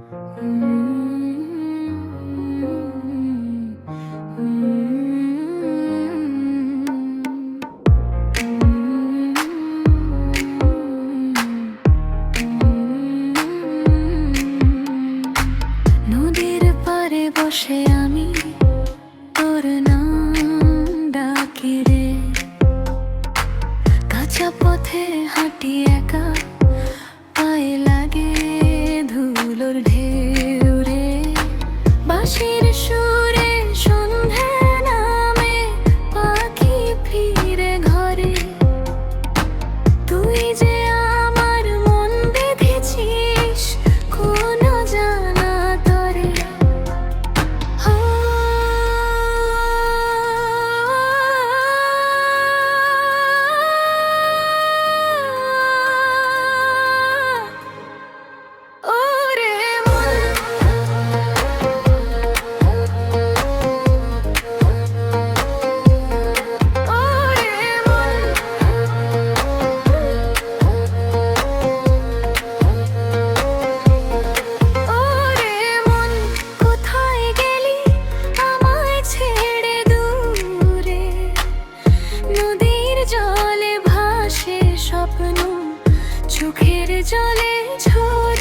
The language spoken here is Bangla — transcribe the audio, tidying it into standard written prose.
নদীর পারে বসে আমি তোর নাম ডাকি রে, কাঁচা পথে হাঁটি একা, পায়ে লাগে ধুলোর ঢেউ রে। বাঁশির সুরে সন্ধে নামে, পাখি ফিরে ঘরে। তুই যে আমার মন বেঁধেছিস কোন জানা তরে। ওরে মন, ওরে মন, ওরে মন, কোথায় গেলি আমায় ছেড়ে দূরে? নদীর জলে ভাসে স্বপ্ন, চোখের জলে ঝরে।